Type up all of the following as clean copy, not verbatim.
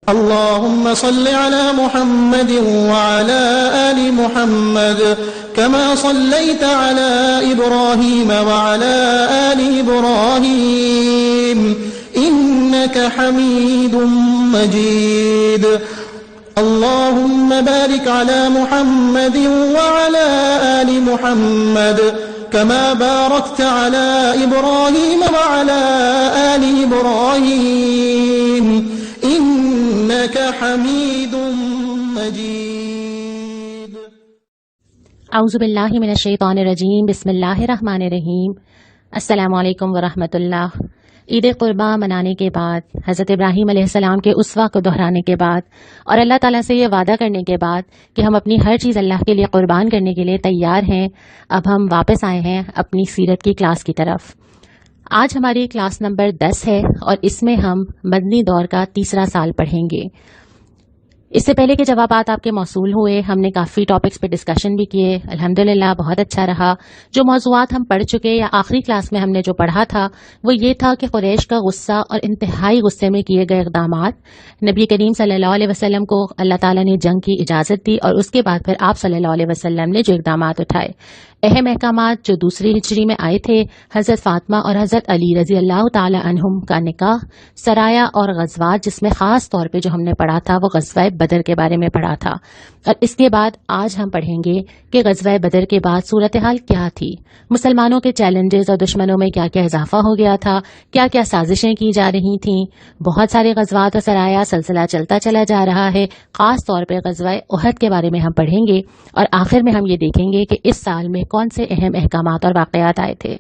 اللهم صل على محمد وعلى آل محمد كما صليت على إبراهيم وعلى آل إبراهيم إنك حميد مجيد اللهم بارك على محمد وعلى آل محمد كما باركت على إبراهيم وعلى آل إبراهيم إنك حميد مجيد اعوذ باللہ من الشیطان الرجیم بسم اللہ الرحمن الرحیم السلام علیکم ورحمۃ اللہ۔ عید قربا منانے کے بعد، حضرت ابراہیم علیہ السلام کے اسوہ کو دہرانے کے بعد اور اللہ تعالیٰ سے یہ وعدہ کرنے کے بعد کہ ہم اپنی ہر چیز اللہ کے لیے قربان کرنے کے لیے تیار ہیں، اب ہم واپس آئے ہیں اپنی سیرت کی کلاس کی طرف۔ آج ہماری کلاس نمبر 10 ہے اور اس میں ہم مدنی دور کا تیسرا سال پڑھیں گے۔ اس سے پہلے کے جوابات آپ کے موصول ہوئے، ہم نے کافی ٹاپکس پہ ڈسکشن بھی کیے، الحمدللہ بہت اچھا رہا۔ جو موضوعات ہم پڑھ چکے یا آخری کلاس میں ہم نے جو پڑھا تھا وہ یہ تھا کہ قریش کا غصہ اور انتہائی غصے میں کیے گئے اقدامات، نبی کریم صلی اللہ علیہ وسلم کو اللہ تعالیٰ نے جنگ کی اجازت دی اور اس کے بعد پھر آپ صلی اللہ علیہ وسلم نے جو اقدامات اٹھائے، اہم احکامات جو دوسری ہجری میں آئے تھے، حضرت فاطمہ اور حضرت علی رضی اللہ تعالی عنہم کا نکاح، سرایا اور غزوات، جس میں خاص طور پہ جو ہم نے پڑھا تھا وہ غزوہ بدر کے بارے میں پڑھا تھا۔ اور اس کے بعد آج ہم پڑھیں گے کہ غزوہ بدر کے بعد صورتحال کیا تھی، مسلمانوں کے چیلنجز اور دشمنوں میں کیا کیا اضافہ ہو گیا تھا، کیا کیا سازشیں کی جا رہی تھیں۔ بہت سارے غزوات اور سرایا سلسلہ چلتا چلا جا رہا ہے، خاص طور پہ غزوہ احد کے بارے میں ہم پڑھیں گے اور آخر میں ہم یہ دیکھیں گے کہ اس سال میں کون سے اہم احکامات اور واقعات آئے تھے۔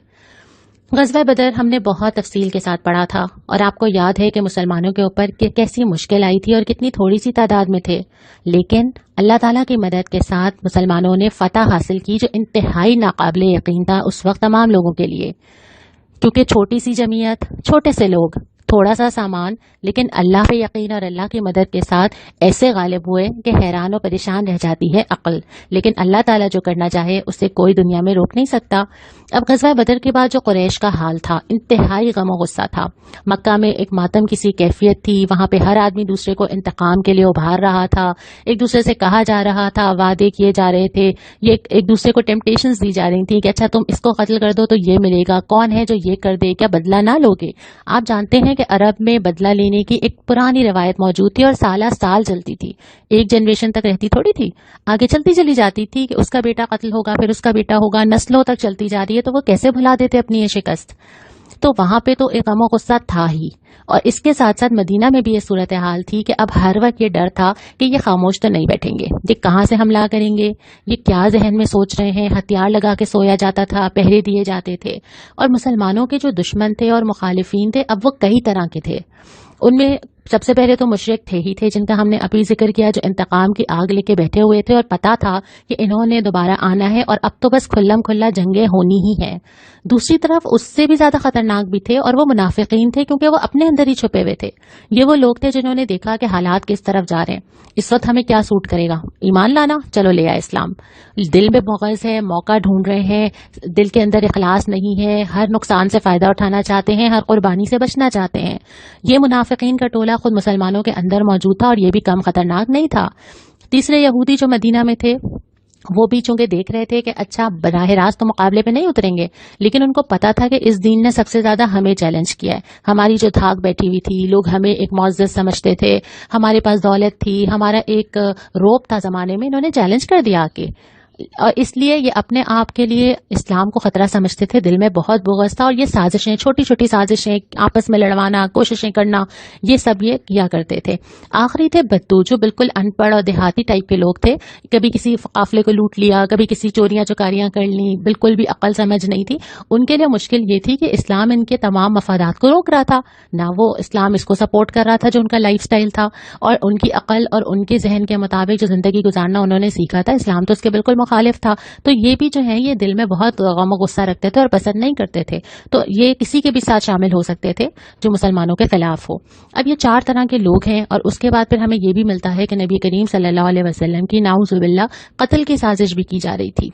غزوہ بدر ہم نے بہت تفصیل کے ساتھ پڑھا تھا اور آپ کو یاد ہے کہ مسلمانوں کے اوپر کیسی مشکل آئی تھی اور کتنی تھوڑی سی تعداد میں تھے، لیکن اللہ تعالیٰ کی مدد کے ساتھ مسلمانوں نے فتح حاصل کی جو انتہائی ناقابل یقین تھا اس وقت تمام لوگوں کے لیے، کیونکہ چھوٹی سی جمعیت، چھوٹے سے لوگ، تھوڑا سا سامان، لیکن اللہ پہ یقین اور اللہ کی مدد کے ساتھ ایسے غالب ہوئے کہ حیران و پریشان رہ جاتی ہے عقل، لیکن اللہ تعالیٰ جو کرنا چاہے اسے کوئی دنیا میں روک نہیں سکتا۔ اب غزوہ بدر کے بعد جو قریش کا حال تھا، انتہائی غم و غصہ تھا، مکہ میں ایک ماتم کی سی کیفیت تھی، وہاں پہ ہر آدمی دوسرے کو انتقام کے لیے ابھار رہا تھا، ایک دوسرے سے کہا جا رہا تھا، وعدے کیے جا رہے تھے، یہ ایک دوسرے کو ٹیمپٹیشنز دی جا رہی تھیں کہ اچھا تم اس کو قتل کر دو تو یہ ملے گا، کون ہے جو یہ کر دے، کیا بدلہ نہ لوگے؟ آپ جانتے ہیں کہ عرب میں بدلہ لینے کی ایک پرانی روایت موجود تھی اور سالہ سال چلتی تھی، ایک جنریشن تک رہتی تھوڑی تھی، آگے چلتی چلی جاتی تھی کہ اس کا بیٹا قتل ہوگا، پھر اس کا بیٹا ہوگا، نسلوں تک چلتی جا رہی ہے، تو وہ کیسے بھلا دیتے اپنی یہ شکست؟ تو وہاں پہ تو ایک غم و غصہ تھا ہی، اور اس کے ساتھ ساتھ مدینہ میں بھی یہ صورتحال تھی کہ اب ہر وقت یہ ڈر تھا کہ یہ خاموش تو نہیں بیٹھیں گے، یہ کہاں سے حملہ کریں گے، یہ کیا ذہن میں سوچ رہے ہیں، ہتھیار لگا کے سویا جاتا تھا، پہرے دیے جاتے تھے، اور مسلمانوں کے جو دشمن تھے اور مخالفین تھے اب وہ کئی طرح کے تھے۔ ان میں سب سے پہلے تو مشرک تھے ہی تھے جن کا ہم نے ابھی ذکر کیا، جو انتقام کی آگ لے کے بیٹھے ہوئے تھے اور پتا تھا کہ انہوں نے دوبارہ آنا ہے اور اب تو بس کھلم کھلا جنگیں ہونی ہی ہیں۔ دوسری طرف اس سے بھی زیادہ خطرناک بھی تھے اور وہ منافقین تھے، کیونکہ وہ اپنے اندر ہی چھپے ہوئے تھے۔ یہ وہ لوگ تھے جنہوں نے دیکھا کہ حالات کس طرف جا رہے ہیں، اس وقت ہمیں کیا سوٹ کرے گا، ایمان لانا، چلو لے آئے اسلام، دل میں بغض ہے، موقع ڈھونڈ رہے ہیں، دل کے اندر اخلاص نہیں ہے، ہر نقصان سے فائدہ اٹھانا چاہتے ہیں، ہر قربانی سے بچنا چاہتے ہیں۔ یہ منافقین کا ٹولہ خود مسلمانوں کے اندر موجود تھا اور یہ بھی کم خطرناک نہیں تھا۔ تیسرے یہودی جو مدینہ میں تھے وہ بھی چونکہ دیکھ رہے تھے کہ اچھا براہ راست تو مقابلے پہ نہیں اتریں گے، لیکن ان کو پتا تھا کہ اس دین نے سب سے زیادہ ہمیں چیلنج کیا ہے، ہماری جو دھاک بیٹھی ہوئی تھی، لوگ ہمیں ایک معزز سمجھتے تھے، ہمارے پاس دولت تھی، ہمارا ایک روب تھا زمانے میں، انہوں نے چیلنج کر دیا کہ، اور اس لیے یہ اپنے آپ کے لیے اسلام کو خطرہ سمجھتے تھے، دل میں بہت بغض تھا، اور یہ سازشیں، چھوٹی چھوٹی سازشیں، آپس میں لڑوانا، کوششیں کرنا، یہ سب یہ کیا کرتے تھے۔ آخری تھے بدو، جو بالکل ان پڑھ اور دیہاتی ٹائپ کے لوگ تھے، کبھی کسی قافلے کو لوٹ لیا، کبھی کسی چوریاں چکاریاں کر لیں، بالکل بھی عقل سمجھ نہیں تھی۔ ان کے لیے مشکل یہ تھی کہ اسلام ان کے تمام مفادات کو روک رہا تھا، نہ وہ اسلام اس کو سپورٹ کر رہا تھا جو ان کا لائف سٹائل تھا، اور ان کی عقل اور ان کے ذہن کے مطابق جو زندگی گزارنا انہوں نے سیکھا تھا، اسلام تو اس کے بالکل مخالف تھا۔ تو یہ بھی جو ہے یہ دل میں بہت غم و غصہ رکھتے تھے اور پسند نہیں کرتے تھے، تو یہ کسی کے بھی ساتھ شامل ہو سکتے تھے جو مسلمانوں کے خلاف ہو۔ اب یہ 4 طرح کے لوگ ہیں، اور اس کے بعد پھر ہمیں یہ بھی ملتا ہے کہ نبی کریم صلی اللہ علیہ وسلم کی نعوذ باللہ قتل کی سازش بھی کی جا رہی تھی۔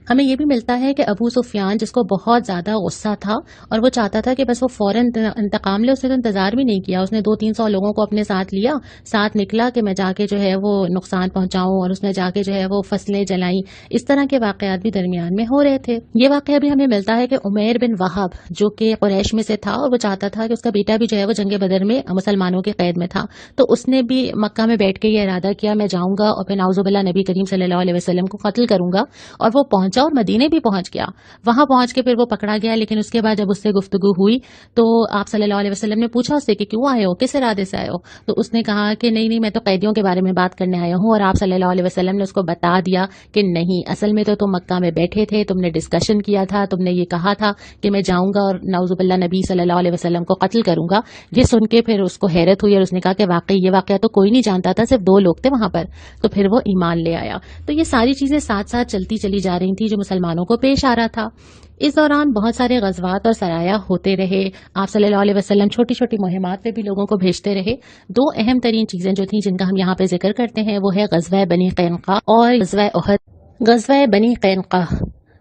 ہمیں یہ بھی ملتا ہے کہ ابو سفیان جس کو بہت زیادہ غصہ تھا اور وہ چاہتا تھا کہ بس وہ فوراً انتقام لے، اس نے تو انتظار بھی نہیں کیا، اس نے 200-300 لوگوں کو اپنے ساتھ لیا، ساتھ نکلا کہ میں جا کے جو ہے وہ نقصان پہنچاؤں، اور اس نے جا کے جو ہے وہ فصلیں جلائیں۔ اس طرح کے واقعات بھی درمیان میں ہو رہے تھے۔ یہ واقعہ بھی ہمیں ملتا ہے کہ عمیر بن وہب جو کہ قریش میں سے تھا اور وہ چاہتا تھا کہ اس کا بیٹا بھی جو ہے وہ جنگ بدر میں مسلمانوں کے قید میں تھا، تو اس نے بھی مکہ میں بیٹھ کے یہ ارادہ کیا میں جاؤں گا اور پھر نعوذ باللہ نبی کریم صلی اللہ علیہ وسلم کو قتل کروں گا، اور وہ پہنچا اور مدینے بھی پہنچ گیا۔ وہاں پہنچ کے پھر وہ پکڑا گیا، لیکن اس کے بعد جب اس سے گفتگو ہوئی تو آپ صلی اللہ علیہ وسلم نے پوچھا اس سے کہ کیوں آئے ہو، کس ارادے سے آئے ہو؟ تو اس نے کہا کہ نہیں میں تو قیدیوں کے بارے میں بات کرنے آیا ہوں، اور آپ صلی اللہ علیہ وسلم نے اس کو بتا دیا کہ نہیں، اصل میں تو تم مکہ میں بیٹھے تھے، تم نے ڈسکشن کیا تھا، تم نے یہ کہا تھا کہ میں جاؤں گا اور نعوذ باللہ نبی صلی اللہ علیہ وسلم کو قتل کروں گا۔ یہ سن کے پھر اس کو حیرت ہوئی اور اس نے کہا کہ واقعی یہ واقعہ تو کوئی نہیں جانتا تھا، صرف 2 لوگ تھے وہاں پر، تو پھر وہ ایمان لے آیا۔ تو یہ ساری چیزیں ساتھ ساتھ چلتی چلی جا رہی تھی جو مسلمانوں کو پیش آ رہا تھا۔ اس دوران بہت سارے غزوات اور سرایا ہوتے رہے، آپ صلی اللہ علیہ وسلم چھوٹی چھوٹی مہمات پہ بھی لوگوں کو بھیجتے رہے۔ 2 اہم ترین چیزیں جو تھیں جن کا ہم یہاں پہ ذکر کرتے ہیں وہ ہے غزوہ بنی قینقاع اور غزوہ احد۔ غزوہ بنی قینقاع،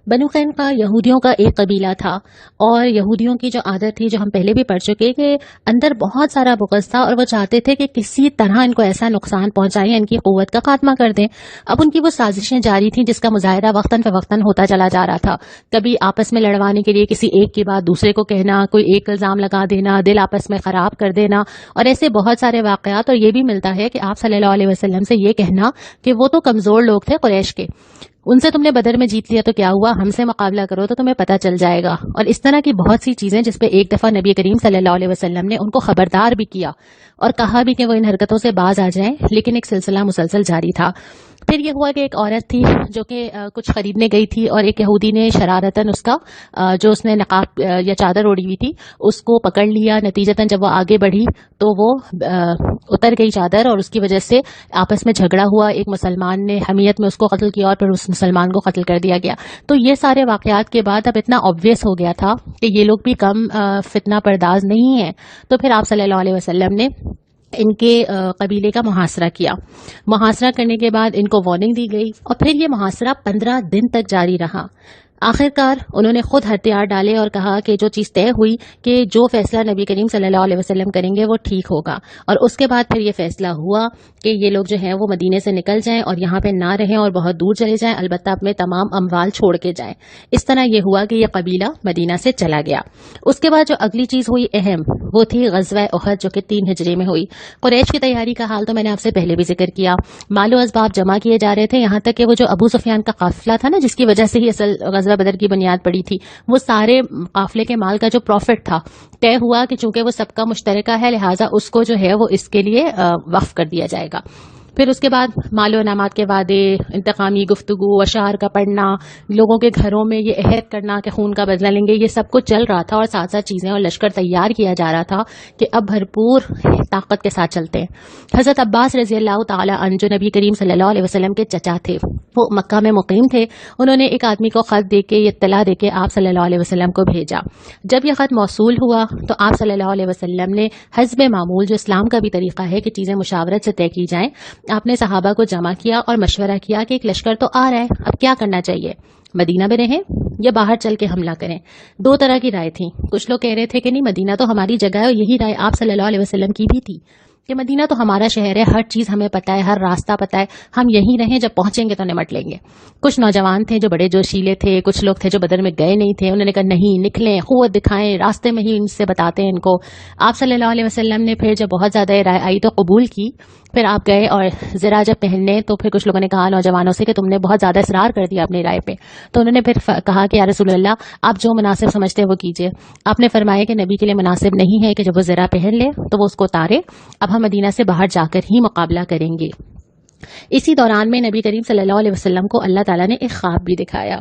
بنو قینقاع یہودیوں کا ایک قبیلہ تھا، اور یہودیوں کی جو عادت تھی جو ہم پہلے بھی پڑھ چکے کہ اندر بہت سارا بغض تھا، اور وہ چاہتے تھے کہ کسی طرح ان کو ایسا نقصان پہنچائیں، ان کی قوت کا خاتمہ کر دیں۔ اب ان کی وہ سازشیں جاری تھیں جس کا مظاہرہ وقتاً فوقتاً ہوتا چلا جا رہا تھا، کبھی آپس میں لڑوانے کے لیے کسی ایک کی بات دوسرے کو کہنا، کوئی ایک الزام لگا دینا، دل آپس میں خراب کر دینا، اور ایسے بہت سارے واقعات۔ اور یہ بھی ملتا ہے کہ آپ صلی اللہ علیہ وسلم سے یہ کہنا کہ وہ تو کمزور لوگ تھے قریش کے، ان سے تم نے بدر میں جیت لیا تو کیا ہوا، ہم سے مقابلہ کرو تو تمہیں پتہ چل جائے گا، اور اس طرح کی بہت سی چیزیں جس پہ ایک دفعہ نبی کریم صلی اللہ علیہ وسلم نے ان کو خبردار بھی کیا اور کہا بھی کہ وہ ان حرکتوں سے باز آ جائیں، لیکن ایک سلسلہ مسلسل جاری تھا۔ پھر یہ ہوا کہ ایک عورت تھی جو کہ کچھ خریدنے گئی تھی، اور ایک یہودی نے شرارتاً اس کا جو اس نے نقاب یا چادر اوڑھی ہوئی تھی اس کو پکڑ لیا۔ نتیجتاً جب وہ آگے بڑھی تو وہ اتر گئی چادر، اور اس کی وجہ سے آپس میں جھگڑا ہوا، ایک مسلمان نے حمیت میں اس کو قتل کیا اور پھر اس مسلمان کو قتل کر دیا گیا۔ تو یہ سارے واقعات کے بعد اب اتنا obvious ہو گیا تھا کہ یہ لوگ بھی کم فتنہ پرداز نہیں ہیں، تو پھر آپ صلی اللہ علیہ وسلم نے ان کے قبیلے کا محاصرہ کیا۔ محاصرہ کرنے کے بعد ان کو وارننگ دی گئی، اور پھر یہ محاصرہ 15 دن تک جاری رہا۔ آخرکار انہوں نے خود ہتھیار ڈالے اور کہا کہ جو چیز طے ہوئی کہ جو فیصلہ نبی کریم صلی اللہ علیہ وسلم کریں گے وہ ٹھیک ہوگا، اور اس کے بعد پھر یہ فیصلہ ہوا کہ یہ لوگ جو ہیں وہ مدینے سے نکل جائیں اور یہاں پہ نہ رہیں اور بہت دور چلے جائیں، البتہ اپنے تمام اموال چھوڑ کے جائیں۔ اس طرح یہ ہوا کہ یہ قبیلہ مدینہ سے چلا گیا۔ اس کے بعد جو اگلی چیز ہوئی اہم، وہ تھی غزوہ احد جو کہ 3 ہجری میں ہوئی۔ قریش کی تیاری کا حال تو میں نے آپ سے پہلے بھی ذکر کیا، مال و اسباب جمع کیے جا رہے تھے، یہاں تک کہ وہ جو ابو سفیان کا قافلہ تھا نا جس کی وجہ سے ہی اصل غزوہ بدر کی بنیاد پڑی تھی، وہ سارے قافلے کے مال کا جو پروفٹ تھا طے ہوا کہ چونکہ وہ سب کا مشترکہ ہے لہٰذا اس کو جو ہے وہ اس کے لیے وقف کر دیا جائے گا۔ پھر اس کے بعد مال و انعامات کے وعدے، انتقامی گفتگو، اشعار کا پڑھنا، لوگوں کے گھروں میں یہ عہد کرنا کہ خون کا بدلہ لیں گے، یہ سب کچھ چل رہا تھا، اور ساتھ ساتھ چیزیں اور لشکر تیار کیا جا رہا تھا کہ اب بھرپور طاقت کے ساتھ چلتے ہیں۔ حضرت عباس رضی اللہ تعالی عنہ جو نبی کریم صلی اللہ علیہ وسلم کے چچا تھے، وہ مکہ میں مقیم تھے، انہوں نے ایک آدمی کو خط دے کے اطلاع دے کے آپ صلی اللہ علیہ وسلم کو بھیجا۔ جب یہ خط موصول ہوا تو آپ صلی اللہ علیہ وسلم نے حسب معمول، جو اسلام کا بھی طریقہ ہے کہ چیزیں مشاورت سے طے کی جائیں، آپ نے صحابہ کو جمع کیا اور مشورہ کیا کہ ایک لشکر تو آ رہا ہے، اب کیا کرنا چاہیے، مدینہ میں رہیں یا باہر چل کے حملہ کریں۔ 2 طرح کی رائے تھیں، کچھ لوگ کہہ رہے تھے کہ نہیں مدینہ تو ہماری جگہ ہے، اور یہی رائے آپ صلی اللہ علیہ وسلم کی بھی تھی کہ مدینہ تو ہمارا شہر ہے، ہر چیز ہمیں پتہ ہے، ہر راستہ پتہ ہے، ہم یہیں رہیں، جب پہنچیں گے تو نمٹ لیں گے۔ کچھ نوجوان تھے جو بڑے جوشیلے تھے، کچھ لوگ تھے جو بدر میں گئے نہیں تھے، انہوں نے کہا نہیں، نکلیں، قوت دکھائیں، راستے میں ہی ان سے بتاتے ہیں ان کو۔ آپ صلی اللہ علیہ وسلم نے پھر جب بہت زیادہ رائے آئی تو قبول کی، پھر آپ گئے اور ذرا جب پہننے تو پھر کچھ لوگوں نے کہا نوجوانوں سے کہ تم نے بہت زیادہ اصرار کر دیا اپنی رائے پہ، تو انہوں نے پھر کہا کہ یا رسول اللہ آپ جو مناسب سمجھتے ہیں وہ کیجیے۔ آپ نے فرمایا کہ نبی کے لیے مناسب نہیں ہے کہ جب وہ ذرا پہن لے تو وہ اس کو اتارے، اب ہم مدینہ سے باہر جا کر ہی مقابلہ کریں گے۔ اسی دوران میں نبی کریم صلی اللہ علیہ وسلم کو اللہ تعالیٰ نے ایک خواب بھی دکھایا۔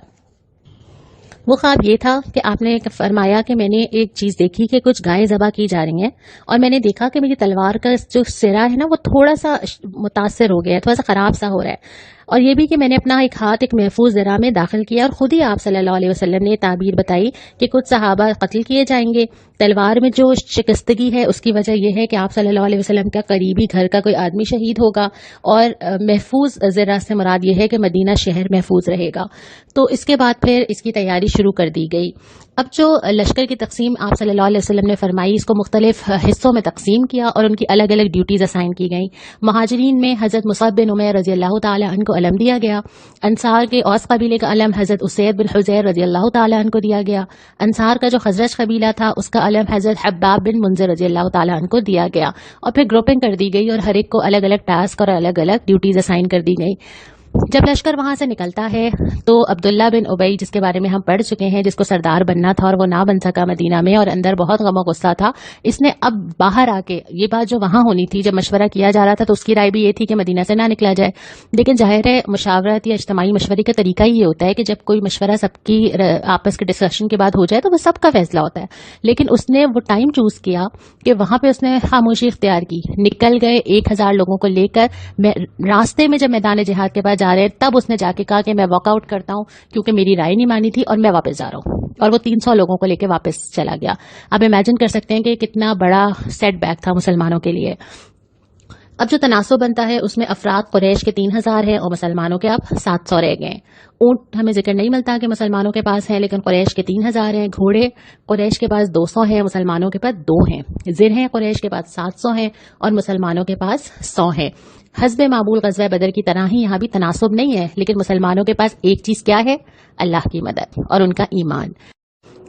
وہ خواب یہ تھا کہ آپ نے فرمایا کہ میں نے ایک چیز دیکھی کہ کچھ گائیں ذبح کی جا رہی ہیں، اور میں نے دیکھا کہ میری تلوار کا جو سرا ہے نا وہ تھوڑا سا متاثر ہو گیا ہے، تھوڑا سا خراب سا ہو رہا ہے، اور یہ بھی کہ میں نے اپنا ایک ہاتھ ایک محفوظ ذرا میں داخل کیا اور خود ہی آپ صلی اللہ علیہ وسلم نے تعبیر بتائی کہ کچھ صحابہ قتل کیے جائیں گے. تلوار میں جو شکستگی ہے اس کی وجہ یہ ہے کہ آپ صلی اللہ علیہ وسلم کا قریبی گھر کا کوئی آدمی شہید ہوگا, اور محفوظ ذرا سے مراد یہ ہے کہ مدینہ شہر محفوظ رہے گا. تو اس کے بعد پھر اس کی تیاری شروع کر دی گئی. اب جو لشکر کی تقسیم آپ صلی اللہ علیہ وسلم نے فرمائی, اس کو مختلف حصوں میں تقسیم کیا اور ان کی الگ الگ ڈیوٹیز اسائن کی گئیں. مہاجرین میں حضرت مصعب بن عمیر رضی اللہ تعالی عنہ کو علم دیا گیا. انصار کے اوس قبیلے کا علم حضرت اسید بن حذیر رضی اللہ تعالی عنہ کو دیا گیا. انصار کا جو خزرج قبیلہ تھا اس کا علم حضرت حباب بن منذر رضی اللہ تعالی عنہ کو دیا گیا, اور پھر گروپنگ کر دی گئی اور ہر ایک کو الگ الگ ٹاسک اور الگ الگ ڈیوٹیز اسائن کر دی گئی. جب لشکر وہاں سے نکلتا ہے تو عبداللہ بن ابی, جس کے بارے میں ہم پڑھ چکے ہیں, جس کو سردار بننا تھا اور وہ نہ بن سکا مدینہ میں اور اندر بہت غم و غصہ تھا, اس نے اب باہر آ کے, یہ بات جو وہاں ہونی تھی جب مشورہ کیا جا رہا تھا تو اس کی رائے بھی یہ تھی کہ مدینہ سے نہ نکلا جائے, لیکن ظاہر ہے مشاورت یا اجتماعی مشورے کا طریقہ ہی یہ ہوتا ہے کہ جب کوئی مشورہ سب کی آپس کے ڈسکشن کے بعد ہو جائے تو وہ سب کا فیصلہ ہوتا ہے. لیکن اس نے وہ ٹائم چوز کیا کہ وہاں پہ اس نے خاموشی اختیار کی. نکل گئے 1000 لوگوں کو لے کر, راستے میں جب میدان جہاد کے بعد جا رہے ہیں تب اس نے جا کے کہا کہ میں واک آؤٹ کرتا ہوں کیونکہ میری رائے نہیں مانی تھی اور میں واپس جا رہا ہوں, اور وہ 300 لوگوں کو لے کے واپس چلا گیا. آپ امیجن کر سکتے ہیں کہ کتنا بڑا سیٹ بیک تھا مسلمانوں کے لیے. اب جو تناسب بنتا ہے اس میں افراد قریش کے 3000 ہیں اور مسلمانوں کے اب 700 رہ گئے. اونٹ ہمیں ذکر نہیں ملتا کہ مسلمانوں کے پاس ہیں, لیکن قریش کے 3000 ہیں. گھوڑے قریش کے پاس 200 ہیں, مسلمانوں کے پاس 2 ہیں. زر ہیں قریش کے پاس 700 ہیں اور مسلمانوں کے پاس 100 ہیں. حسب معمول غزوہ بدر کی طرح ہی یہاں بھی تناسب نہیں ہے, لیکن مسلمانوں کے پاس ایک چیز کیا ہے, اللہ کی مدد اور ان کا ایمان.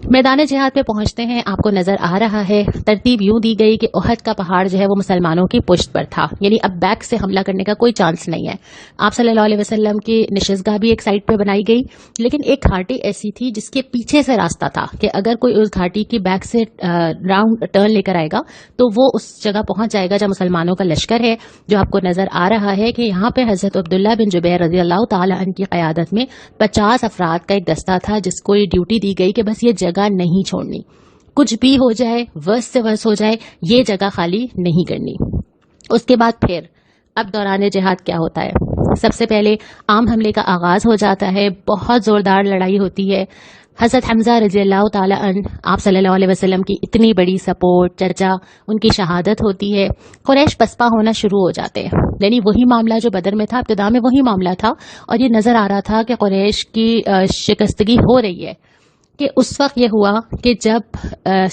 میدان جہاد پہ پہنچتے ہیں, آپ کو نظر آ رہا ہے ترتیب یوں دی گئی کہ احد کا پہاڑ جو ہے وہ مسلمانوں کی پشت پر تھا, یعنی اب بیک سے حملہ کرنے کا کوئی چانس نہیں ہے. آپ صلی اللہ علیہ وسلم کی نشستگاہ بھی ایک سائڈ پہ بنائی گئی, لیکن ایک گھاٹی ایسی تھی جس کے پیچھے سے راستہ تھا کہ اگر کوئی اس گھاٹی کی بیک سے راؤنڈ ٹرن لے کر آئے گا تو وہ اس جگہ پہنچ جائے گا جہاں مسلمانوں کا لشکر ہے. جو آپ کو نظر آ رہا ہے کہ یہاں پہ حضرت عبداللہ بن جبیر رضی اللہ تعالی عنہ کی قیادت میں 50 افراد کا ایک دستہ تھا جس کو یہ ڈیوٹی دی گئی کہ بس یہ جگہ نہیں چھوڑنی, کچھ بھی ہو جائے, ورس سے ورس ہو جائے, یہ جگہ خالی نہیں کرنی. اس کے بعد پھر اب دوران جہاد کیا ہوتا ہے, سب سے پہلے عام حملے کا آغاز ہو جاتا ہے. بہت زوردار لڑائی ہوتی ہے. حضرت حمزہ رضی اللہ تعالی عنہ, آپ صلی اللہ علیہ وسلم کی اتنی بڑی سپورٹ, چرچا, ان کی شہادت ہوتی ہے. قریش پسپا ہونا شروع ہو جاتے ہیں, یعنی وہی معاملہ جو بدر میں تھا, ابتدا میں وہی معاملہ تھا, اور یہ نظر آ رہا تھا کہ قریش کی شکستگی ہو رہی ہے. کہ اس وقت یہ ہوا کہ جب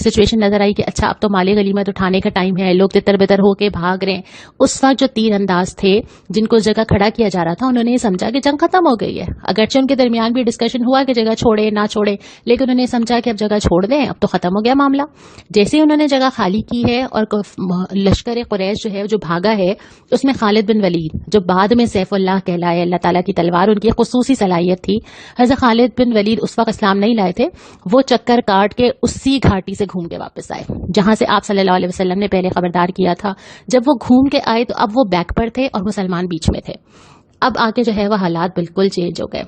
سچویشن نظر آئی کہ اچھا اب تو مال غنیمت اٹھانے کا ٹائم ہے, لوگ تتر بتر ہو کے بھاگ رہے ہیں. اس وقت جو تیر انداز تھے جن کو جگہ کھڑا کیا جا رہا تھا, انہوں نے یہ سمجھا کہ جنگ ختم ہو گئی ہے. اگرچہ ان کے درمیان بھی ڈسکشن ہوا کہ جگہ چھوڑے نہ چھوڑے, لیکن انہوں نے سمجھا کہ اب جگہ چھوڑ دیں, اب تو ختم ہو گیا معاملہ. جیسے انہوں نے جگہ خالی کی ہے اور لشکر قریش جو ہے جو بھاگا ہے, اس میں خالد بن ولید جو بعد میں سیف اللہ کہلائے, اللہ تعالیٰ کی تلوار ان کی خصوصی صلاحیت تھی. حضرت خالد بن ولید اس وقت اسلام نہیں لائے تھے, وہ چکر کاٹ کے اسی گھاٹی سے گھوم کے واپس آئے جہاں سے آپ صلی اللہ علیہ وسلم نے پہلے خبردار کیا تھا. جب وہ گھوم کے آئے تو اب وہ بیک پر تھے اور مسلمان بیچ میں تھے. اب آگے جو ہے وہ حالات بالکل چینج ہو گئے.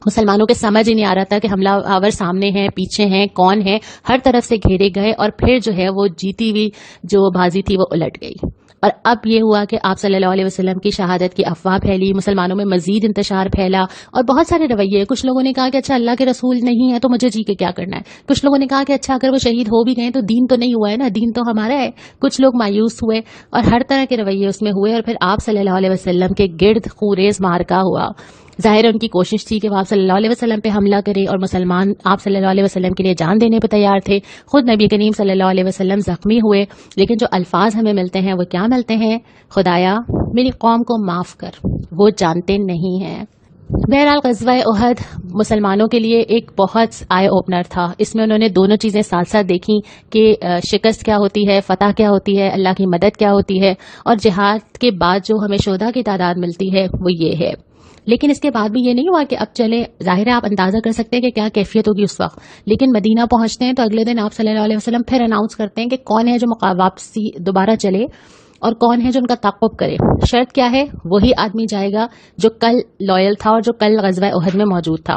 مسلمانوں کے سمجھ ہی نہیں آ رہا تھا کہ حملہ آور سامنے ہیں, پیچھے ہیں, کون ہے. ہر طرف سے گھیرے گئے اور پھر جو ہے وہ جیتی ہوئی جو بازی تھی وہ الٹ گئی. اور اب یہ ہوا کہ آپ صلی اللہ علیہ وسلم کی شہادت کی افواہ پھیلی, مسلمانوں میں مزید انتشار پھیلا, اور بہت سارے رویے. کچھ لوگوں نے کہا کہ اچھا اللہ کے رسول نہیں ہے تو مجھے جی کے کیا کرنا ہے. کچھ لوگوں نے کہا کہ اچھا اگر وہ شہید ہو بھی گئے تو دین تو نہیں ہوا ہے نا, دین تو ہمارا ہے. کچھ لوگ مایوس ہوئے اور ہر طرح کے رویے اس میں ہوئے, اور پھر آپ صلی اللہ علیہ وسلم کے گرد خوریز مارکا ہوا. ظاہر ان کی کوشش تھی کہ وہ آپ صلی اللہ علیہ وسلم پہ حملہ کرے, اور مسلمان آپ صلی اللہ علیہ وسلم کے لیے جان دینے پہ تیار تھے. خود نبی کریم صلی اللہ علیہ وسلم زخمی ہوئے, لیکن جو الفاظ ہمیں ملتے ہیں وہ کیا ملتے ہیں, خدایا میری قوم کو معاف کر, وہ جانتے نہیں ہیں. بہرحال غزوہ احد مسلمانوں کے لیے ایک بہت آئی اوپنر تھا. اس میں انہوں نے دونوں چیزیں ساتھ ساتھ دیکھیں کہ شکست کیا ہوتی ہے, فتح کیا ہوتی ہے, اللہ کی مدد کیا ہوتی ہے, اور جہاد کے بعد جو ہمیں شہداء کی تعداد ملتی ہے وہ یہ ہے. لیکن اس کے بعد بھی یہ نہیں ہوا کہ اب چلے, ظاہر ہے آپ اندازہ کر سکتے ہیں کہ کیا کیفیت ہوگی اس وقت. لیکن مدینہ پہنچتے ہیں تو اگلے دن آپ صلی اللہ علیہ وسلم پھر اناؤنس کرتے ہیں کہ کون ہے جو واپسی دوبارہ چلے اور کون ہے جو ان کا تعاقب کرے. شرط کیا ہے, وہی آدمی جائے گا جو کل لویل تھا اور جو کل غزوہ احد میں موجود تھا.